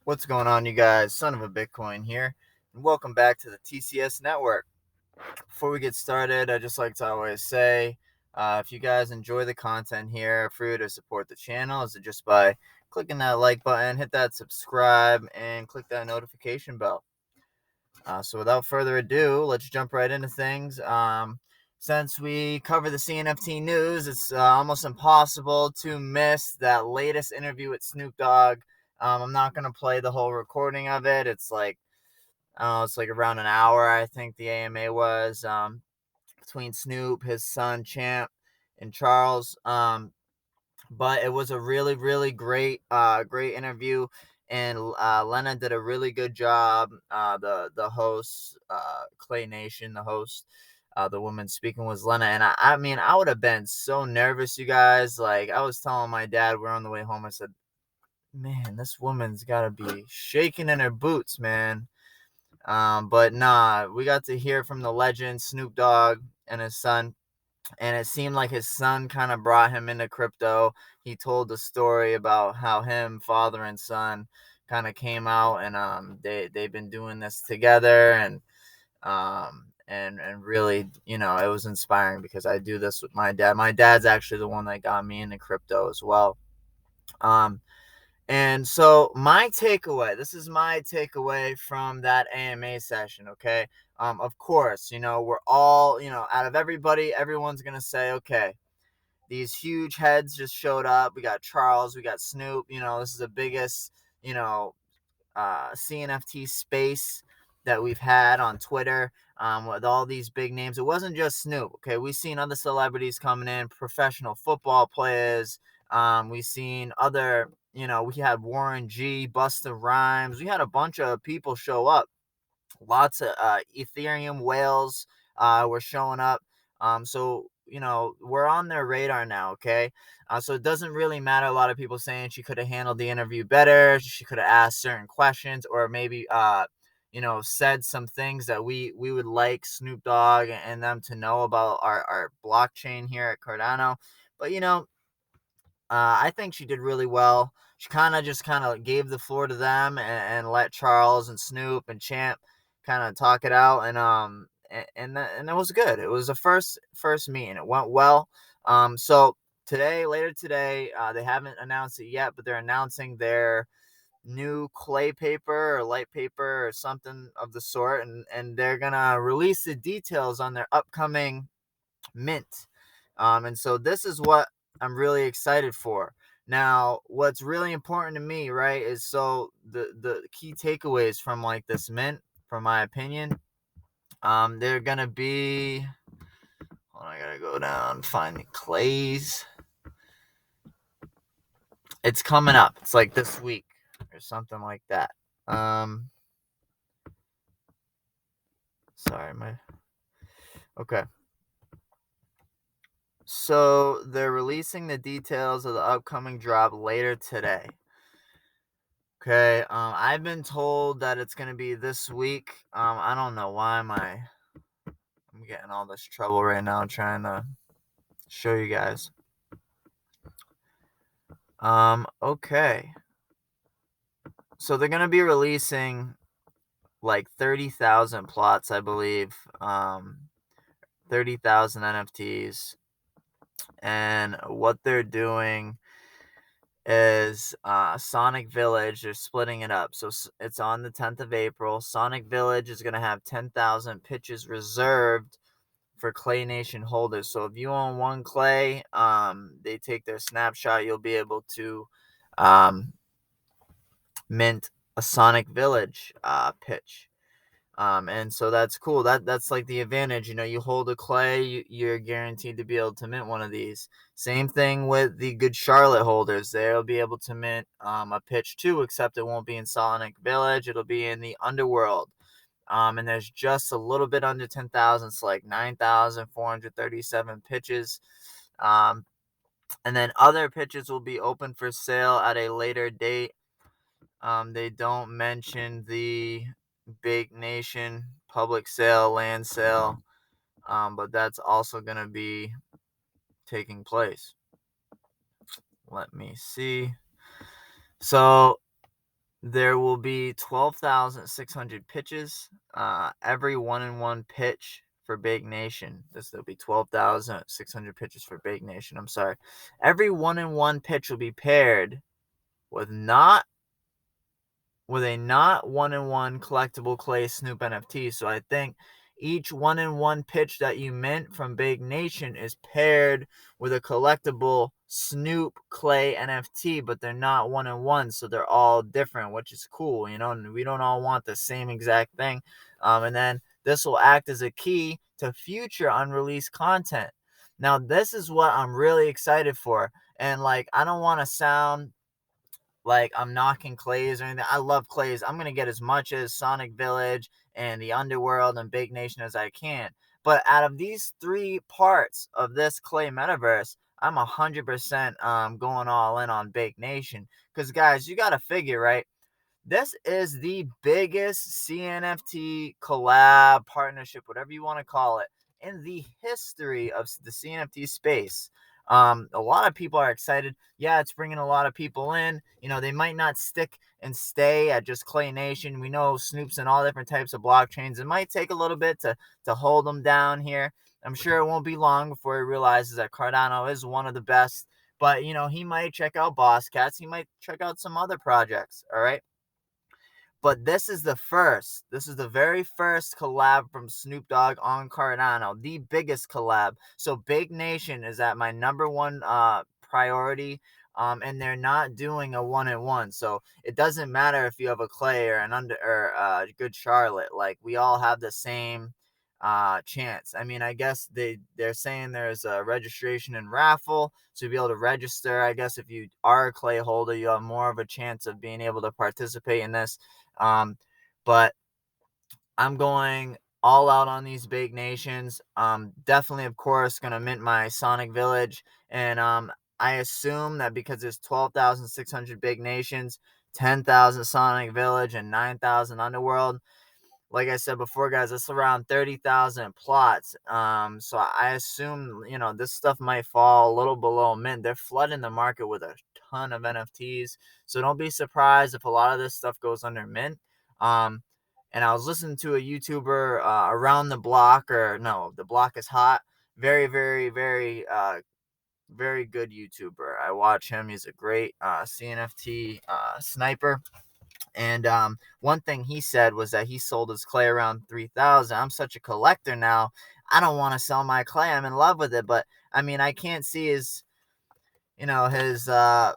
What's going on, you guys? Son of a Bitcoin here, and welcome back to the TCS Network. Before we get started, I'd just like to always say, if you guys enjoy the content here, free to support the channel is just by clicking that like button, hit that subscribe, and click that notification bell. So without further ado, let's jump right into things. Since we cover the Cnft news, it's almost impossible to miss that latest interview with Snoop Dogg. I'm not gonna play the whole recording of it. It's like around an hour, I think the AMA was between Snoop, his son Champ, and Charles. But it was a really, really great interview, and Lena did a really good job. The host, Clay Nation, the host, the woman speaking was Lena, and I mean, I would have been so nervous, you guys. Like, I was telling my dad, we're on the way home. I said, "Man, this woman's gotta be shaking in her boots, man." But nah, we got to hear from the legend Snoop Dogg and his son, and it seemed like his son kind of brought him into crypto. He told the story about how him, father and son, kind of came out, and they've been doing this together, and really, it was inspiring because I do this with my dad. My dad's actually the one that got me into crypto as well. And so this is my takeaway from that AMA session, okay? Of course, we're all, out of everybody, everyone's going to say, okay, these huge heads just showed up. We got Charles, we got Snoop, this is the biggest, CNFT space that we've had on Twitter, with all these big names. It wasn't just Snoop, okay? We've seen other celebrities coming in, professional football players. We've seen other, we had Warren G, Busta Rhymes. We had a bunch of people show up. Lots of Ethereum whales were showing up. So we're on their radar now, okay? So it doesn't really matter. A lot of people saying she could have handled the interview better. She could have asked certain questions, or maybe said some things that we would like Snoop Dogg and them to know about our blockchain here at Cardano. But I think she did really well. She kind of gave the floor to them, and let Charles and Snoop and Champ kind of talk it out, and it was good. It was the first meeting. It went well. So later today, they haven't announced it yet, but they're announcing their new clay paper or light paper or something of the sort, and they're gonna release the details on their upcoming mint. And so this is what I'm really excited for. Now, what's really important to me, right, is so the key takeaways from like this mint, from my opinion, they're gonna be. Hold on, I gotta go down, find the clays. It's coming up. It's like this week or something like that. Sorry, okay. So they're releasing the details of the upcoming drop later today. Okay, I've been told that it's gonna be this week. I don't know why I'm getting all this trouble right now trying to show you guys. Okay. So they're gonna be releasing like 30,000 plots, I believe. 30,000 NFTs, and what they're doing is Sonic Village. They're splitting it up, so it's on the 10th of April. Sonic Village is going to have 10,000 pitches reserved for Clay Nation holders. So if you own one Clay, they take their snapshot, you'll be able to mint a Sonic Village pitch. And so that's cool. That's like the advantage. You hold a Clay, you're guaranteed to be able to mint one of these. Same thing with the Good Charlotte holders. They'll be able to mint a pitch too, except it won't be in Sonic Village. It'll be in the Underworld. And there's just a little bit under 10,000. It's like 9,437 pitches. And then other pitches will be open for sale at a later date. They don't mention the Big Nation public sale, land sale, but that's also going to be taking place. Let me see. So There will be 12,600 pitches. Every 1-in-1 pitch for Big Nation. There'll be 12,600 pitches for Big Nation. I'm sorry. Every 1-in-1 pitch will be paired with not with a not 1-in-1 collectible clay Snoop NFT. So I think each 1-in-1 pitch that you mint from Big Nation is paired with a collectible Snoop clay NFT, but they're not 1-in-1, so they're all different, which is cool, and we don't all want the same exact thing. And then this will act as a key to future unreleased content. Now, this is what I'm really excited for. And I don't want to sound like I'm knocking clays or anything. I love clays. I'm gonna get as much as Sonic Village and the Underworld and Big Nation as I can. But out of these three parts of this clay metaverse, I'm 100% going all in on Big Nation. Because guys, you gotta figure, right? This is the biggest CNFT collab partnership, whatever you want to call it, in the history of the CNFT space. A lot of people are excited. Yeah, it's bringing a lot of people in. They might not stick and stay at just Clay Nation. We know Snoop's in all different types of blockchains. It might take a little bit to hold them down here. I'm sure it won't be long before he realizes that Cardano is one of the best. But he might check out Boss Cats. He might check out some other projects. All right. But this is the first. This is the very first collab from Snoop Dogg on Cardano, the biggest collab. So Big Nation is at my number one priority. And they're not doing a 1-in-1. So it doesn't matter if you have a Clay or an good Charlotte. Like, we all have the same chance. I mean, I guess they're saying there's a registration and raffle, so you'll be able to register. I guess if you are a Clay holder, you have more of a chance of being able to participate in this. But I'm going all out on these Big Nations. Definitely, of course, gonna mint my Sonic Village, and I assume that because there's 12,600 Big Nations, 10,000 Sonic Village, and 9,000 Underworld. Like I said before, guys, it's around 30,000 plots. So I assume, this stuff might fall a little below mint. They're flooding the market with a ton of NFTs. So don't be surprised if a lot of this stuff goes under mint. And I was listening to a YouTuber, Around the Block, or no, The Block is Hot. Very, very, very, very good YouTuber. I watch him. He's a great CNFT sniper. And one thing he said was that he sold his clay around 3,000. I'm such a collector now. I don't want to sell my clay. I'm in love with it, but I mean, I can't see his flaw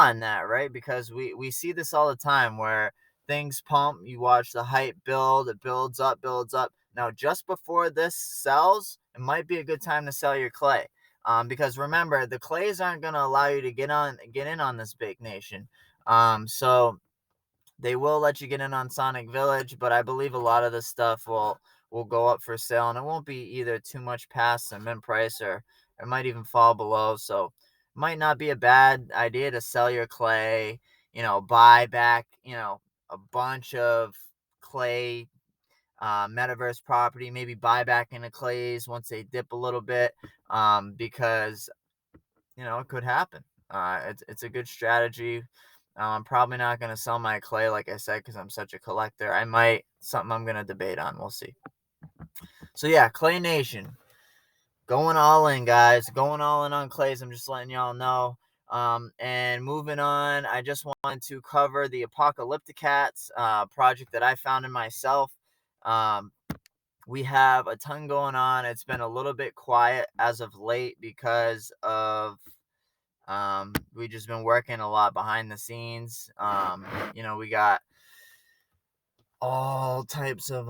in that, right? Because we see this all the time where things pump, you watch the hype build, it builds up, builds up. Now, just before this sells, it might be a good time to sell your clay. Because remember, the clays aren't going to allow you to get in on this Big Nation. So they will let you get in on Sonic Village, but I believe a lot of this stuff will go up for sale, and it won't be either too much past the mint price, or it might even fall below. So it might not be a bad idea to sell your clay, buy back, a bunch of clay metaverse property, maybe buy back into clays once they dip a little bit, because it could happen. It's a good strategy. I'm probably not going to sell my clay, like I said, because I'm such a collector. I might, something I'm going to debate on. We'll see. So, yeah, Clay Nation. Going all in, guys. Going all in on clays. I'm just letting y'all know. And moving on, I just wanted to cover the Apocalypticats project that I founded myself. We have a ton going on. It's been a little bit quiet as of late because of we just been working a lot behind the scenes. We got all types of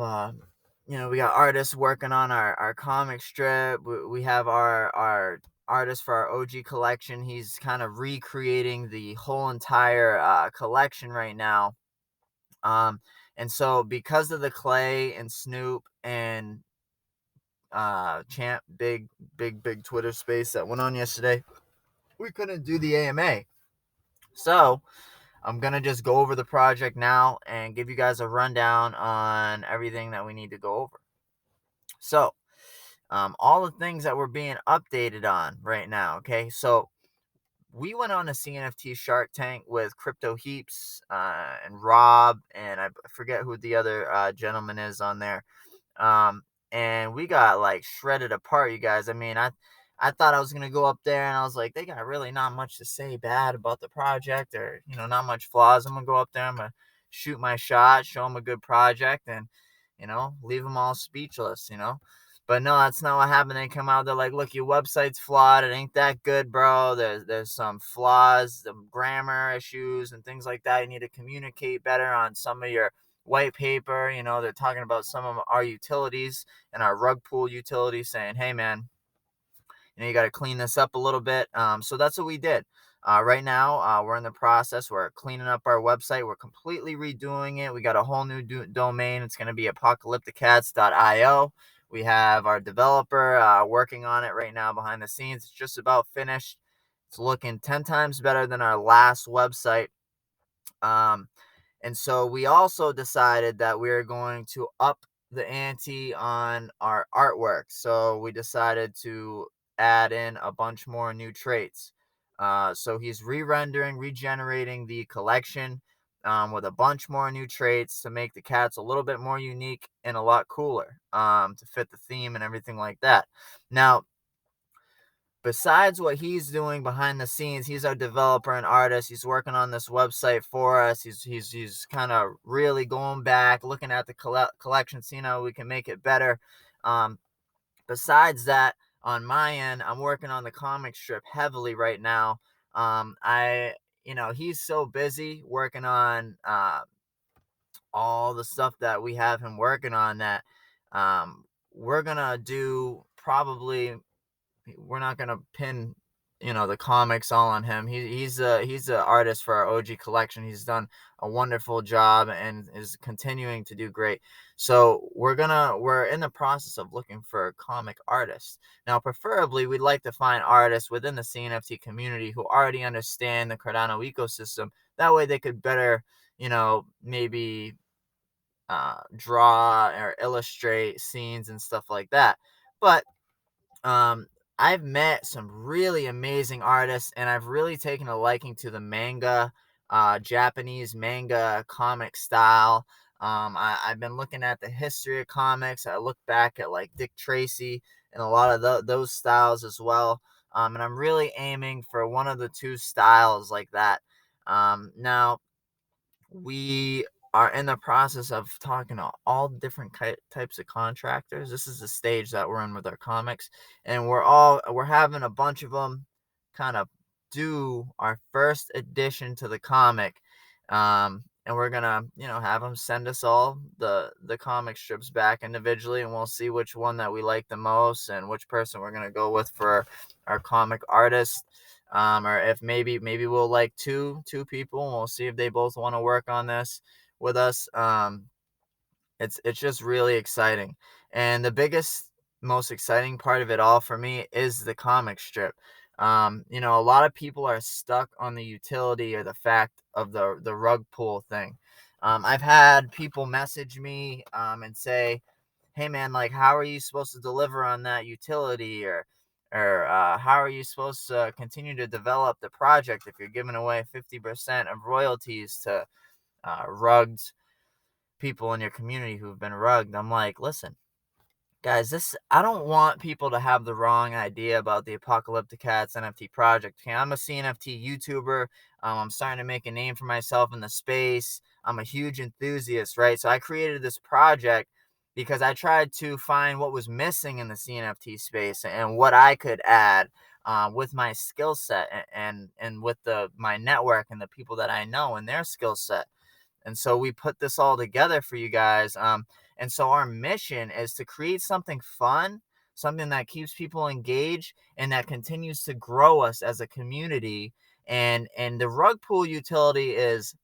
we got artists working on our comic strip. We have our artist for our OG collection. He's kind of recreating the whole entire collection right now. And so because of the Clay and Snoop and Champ big Twitter space that went on yesterday, we couldn't do the AMA. So I'm going to just go over the project now and give you guys a rundown on everything that we need to go over. So, all the things that we're being updated on right now, okay? So, we went on a CNFT Shark Tank with Crypto Heaps and Rob, and I forget who the other gentleman is on there. Um, and we got like shredded apart, you guys. I mean, I thought I was gonna go up there and I was like, they got really not much to say bad about the project, or not much flaws. I'm gonna go up there, I'm gonna shoot my shot, show them a good project, and leave them all speechless. But no, that's not what happened. They come out, they're like, look, your website's flawed. It ain't that good, bro. There's some flaws, some grammar issues and things like that. You need to communicate better on some of your white paper. They're talking about some of our utilities and our rug pool utilities, saying, hey, man, you got to clean this up a little bit. So that's what we did. Right now, we're in the process. We're cleaning up our website. We're completely redoing it. We got a whole new domain. It's going to be apocalypticats.io. We have our developer working on it right now behind the scenes. It's just about finished. It's looking 10 times better than our last website. And so we also decided that we are going to up the ante on our artwork. So we decided to add in a bunch more new traits. So he's re-rendering, regenerating the collection with a bunch more new traits to make the cats a little bit more unique and a lot cooler to fit the theme and everything like that. Now, besides what he's doing behind the scenes, he's our developer and artist. He's working on this website for us. He's kind of really going back, looking at the collection, seeing how we can make it better. Besides that, on my end, I'm working on the comic strip heavily right now. He's so busy working on all the stuff that we have him working on that we're gonna do probably we're not gonna pin the comics all on him. He's a artist for our OG collection. He's done a wonderful job and is continuing to do great. So we're in the process of looking for comic artists. Now, preferably we'd like to find artists within the CNFT community who already understand the Cardano ecosystem. That way they could better maybe draw or illustrate scenes and stuff like that. But um, I've met some really amazing artists, and I've really taken a liking to the manga, Japanese manga comic style. I've been looking at the history of comics. I look back at like Dick Tracy and a lot of those styles as well. And I'm really aiming for one of the two styles like that. Now, we are in the process of talking to all different types of contractors. This is the stage that we're in with our comics, and we're having a bunch of them kind of do our first addition to the comic. And we're gonna have them send us all the comic strips back individually, and we'll see which one that we like the most and which person we're gonna go with for our comic artist. Or if maybe we'll like two people, and we'll see if they both want to work on this with us. It's just really exciting, and the biggest, most exciting part of it all for me is the comic strip. A lot of people are stuck on the utility or the fact of the rug pull thing. I've had people message me and say, hey man, like, how are you supposed to deliver on that utility, or how are you supposed to continue to develop the project if you're giving away 50% of royalties to rugged people in your community who've been rugged? I'm like, listen, guys, I don't want people to have the wrong idea about the Apocalyptic Cats NFT project. Okay, I'm a CNFT YouTuber. I'm starting to make a name for myself in the space. I'm a huge enthusiast, right? So I created this project because I tried to find what was missing in the CNFT space and what I could add with my skill set and with my network and the people that I know and their skill set. And so we put this all together for you guys. And so our mission is to create something fun, something that keeps people engaged and that continues to grow us as a community. And the rug pool utility is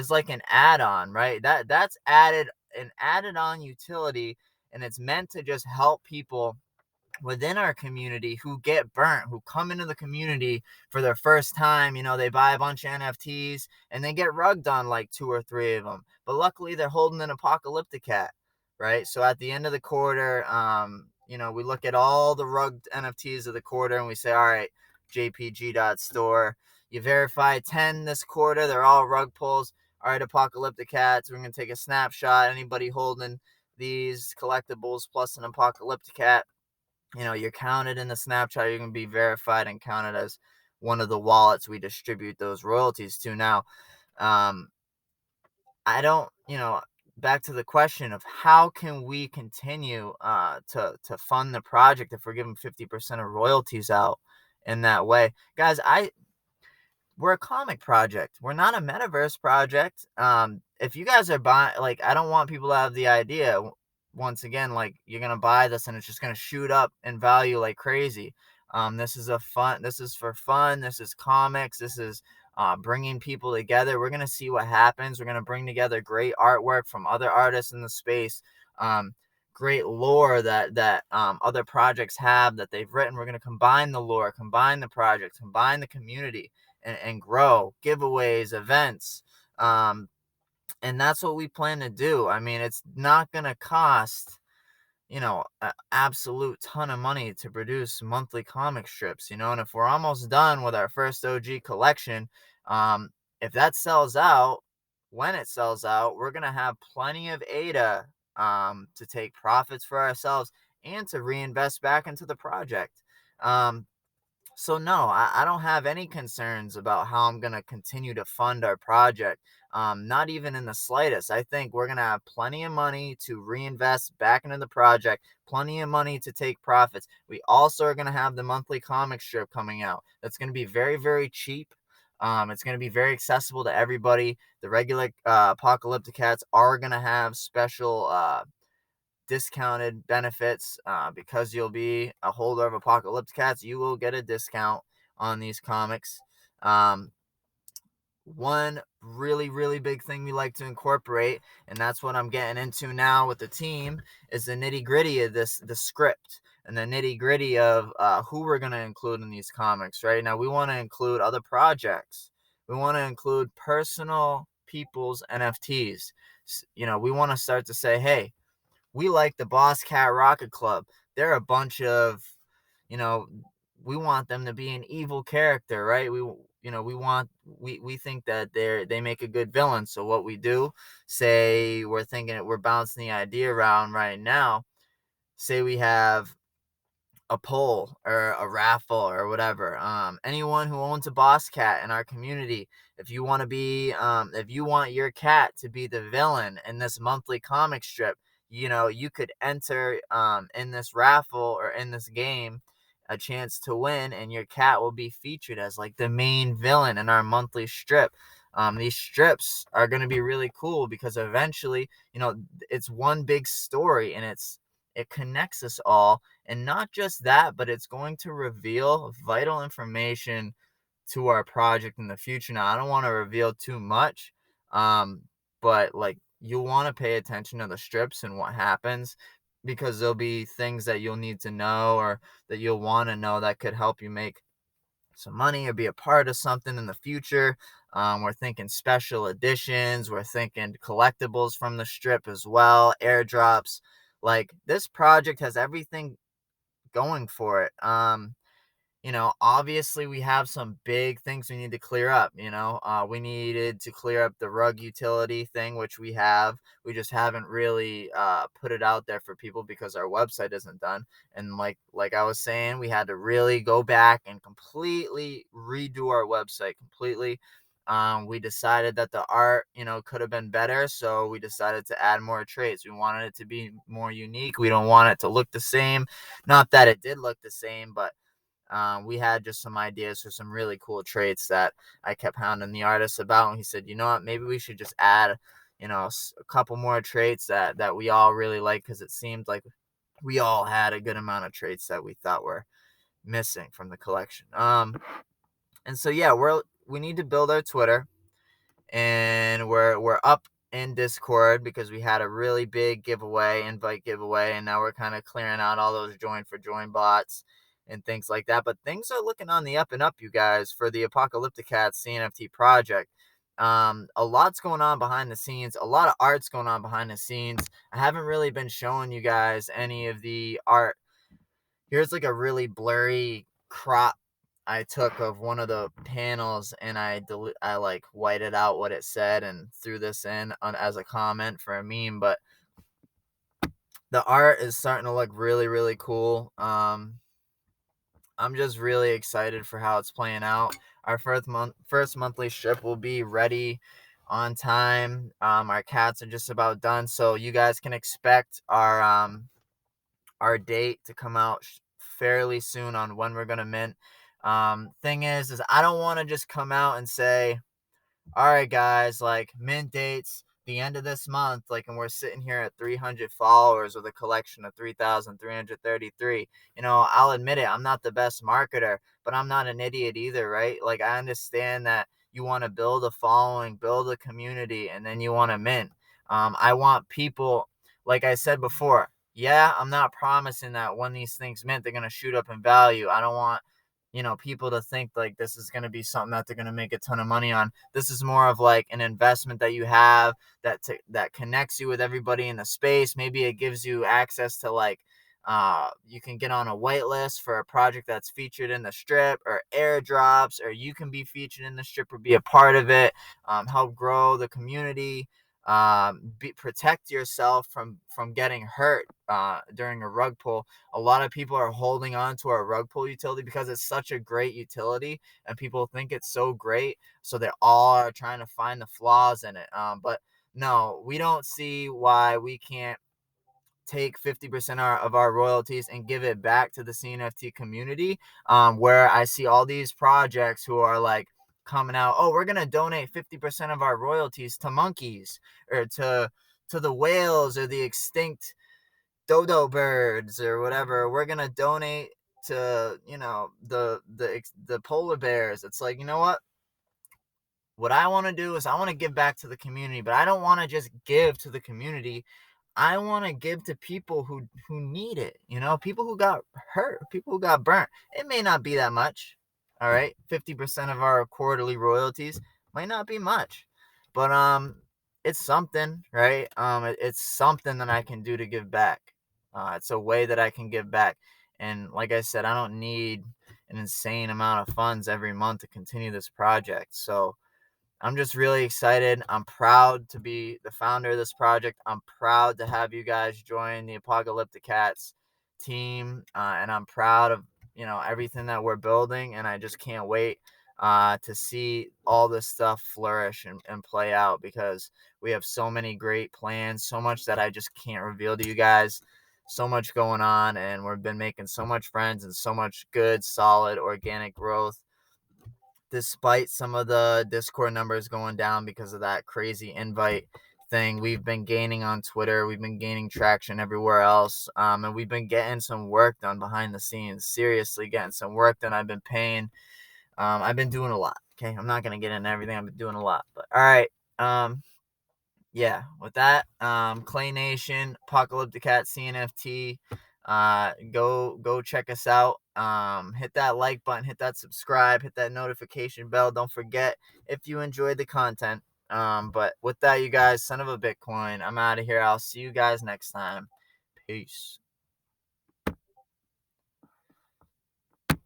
like an add-on, right? That's an added on utility, and it's meant to just help people within our community who get burnt, who come into the community for their first time. They buy a bunch of NFTs and they get rugged on like two or three of them. But luckily they're holding an Apocalyptic Cat, right? So at the end of the quarter, we look at all the rugged NFTs of the quarter and we say, all right, jpg.store. You verify 10 this quarter. They're all rug pulls. All right, Apocalyptic Cats. We're going to take a snapshot. Anybody holding these collectibles plus an Apocalyptic Cat, you're counted in the snapshot. You're going to be verified and counted as one of the wallets we distribute those royalties to. Now, I don't, back to the question of how can we continue to fund the project if we're giving 50% of royalties out in that way. Guys, we're a comic project. We're not a metaverse project. If you guys are buying, like, I don't want people to have the idea, once again, like, you're going to buy this and it's just going to shoot up in value like crazy. This is for fun. This is comics. This is bringing people together. We're going to see what happens. We're going to bring together great artwork from other artists in the space. Great lore that other projects have that they've written. We're going to combine the lore, combine the projects, combine the community, and grow giveaways, events. And that's what we plan to do. I mean, it's not going to cost, an absolute ton of money to produce monthly comic strips, and if we're almost done with our first OG collection, if that sells out, when it sells out, we're going to have plenty of ADA to take profits for ourselves and to reinvest back into the project. So no, I don't have any concerns about how I'm going to continue to fund our project. Not even in the slightest. I think we're going to have plenty of money to reinvest back into the project, plenty of money to take profits. We also are going to have the monthly comic strip coming out. That's going to be very, very cheap. It's going to be very accessible to everybody. The regular Apocalyptic Cats are going to have special discounted benefits because you'll be a holder of Apocalyptic Cats. You will get a discount on these comics. One really, really big thing we like to incorporate, and that's what I'm getting into now with the team, is the nitty-gritty of the script and the nitty-gritty of who we're going to include in these comics. Right now, we want to include other projects. We want to include personal people's NFTs. We want to start to say, hey, we like the Boss Cat Rocket Club. They're a bunch of, we want them to be an evil character, right? We think that they make a good villain. So what we do, say we're bouncing the idea around right now. Say we have a poll or a raffle or whatever. Anyone who owns a boss cat in our community, if you want your cat to be the villain in this monthly comic strip, you could enter in this raffle or in this game a chance to win, and your cat will be featured as like the main villain in our monthly strip. These strips are going to be really cool because eventually, it's one big story and it connects us all. And not just that, but it's going to reveal vital information to our project in the future. Now, I don't want to reveal too much, but like, you'll want to pay attention to the strips and what happens, because there'll be things that you'll need to know or that you'll want to know that could help you make some money or be a part of something in the future. We're thinking special editions. We're thinking collectibles from the strip as well, airdrops. Like, this project has everything going for it. Obviously we have some big things we need to clear up. We needed to clear up the rug utility thing, which we have. We just haven't really put it out there for people because our website isn't done. And like I was saying, we had to really go back and completely redo our website completely. We decided that the art, could have been better, so we decided to add more traits. We wanted it to be more unique. We don't want it to look the same. Not that it did look the same, but we had just some ideas for some really cool traits that I kept hounding the artist about. And he said, you know what, maybe we should just add, a couple more traits that we all really like, because it seemed like we all had a good amount of traits that we thought were missing from the collection. And so, yeah, we need to build our Twitter, and we're up in Discord because we had a really big invite giveaway, and now we're kind of clearing out all those join bots and things like that. But things are looking on the up and up, you guys, for the Apocalyptic Cats Cnft project. A lot's going on behind the scenes. A lot of art's going on behind the scenes. I haven't really been showing you guys any of the art. Here's like a really blurry crop I took of one of the panels and I like whited out what it said and threw this in as a comment for a meme. But the art is starting to look really, really cool. I'm just really excited for how it's playing out. Our first monthly strip will be ready on time. Our cats are just about done, so you guys can expect our date to come out fairly soon on when we're gonna mint. Thing is I don't want to just come out and say, all right, guys, like mint dates the end of this month, like, and we're sitting here at 300 followers with a collection of 3,333. I'll admit it, I'm not the best marketer, but I'm not an idiot either, right? Like, I understand that you want to build a following, build a community, and then you want to mint. I want people, like I said before, yeah, I'm not promising that when these things mint, they're going to shoot up in value. I don't want people to think like this is going to be something that they're going to make a ton of money on. This is more of like an investment that you have that connects you with everybody in the space. Maybe it gives you access to like you can get on a wait list for a project that's featured in the strip, or airdrops, or you can be featured in the strip or be a part of it. Help grow the community. Protect yourself from getting hurt during a rug pull. A lot of people are holding on to our rug pull utility because it's such a great utility and people think it's so great, so they all are trying to find the flaws in it. But no, we don't see why we can't take 50% of our royalties and give it back to the Cnft community, where I see all these projects who are like coming out, oh, we're going to donate 50% of our royalties to monkeys, or to the whales, or the extinct dodo birds, or whatever. We're going to donate to, the polar bears. It's like, you know what I want to do is I want to give back to the community, but I don't want to just give to the community. I want to give to people who need it, people who got hurt, people who got burnt. It may not be that much, all right? 50% of our quarterly royalties might not be much, but it's something, right? It's something that I can do to give back. It's a way that I can give back. And like I said, I don't need an insane amount of funds every month to continue this project. So I'm just really excited. I'm proud to be the founder of this project. I'm proud to have you guys join the Apocalyptic Cats team, and I'm proud of everything that we're building. And I just can't wait to see all this stuff flourish and play out, because we have so many great plans, so much that I just can't reveal to you guys. So much going on, and we've been making so much friends and so much good, solid, organic growth, despite some of the Discord numbers going down because of that crazy invite thing. We've been gaining on Twitter. We've been gaining traction everywhere else. And we've been getting some work done behind the scenes. Seriously, getting some work done. I've been paying. I've been doing a lot. Okay, I'm not gonna get into everything. I've been doing a lot. But all right. Yeah, with that, Clay Nation, Apocalyptic Cat, Cnft, go check us out. Hit that like button, hit that subscribe, hit that notification bell. Don't forget if you enjoyed the content. But with that, you guys, son of a Bitcoin, I'm out of here. I'll see you guys next time. Peace.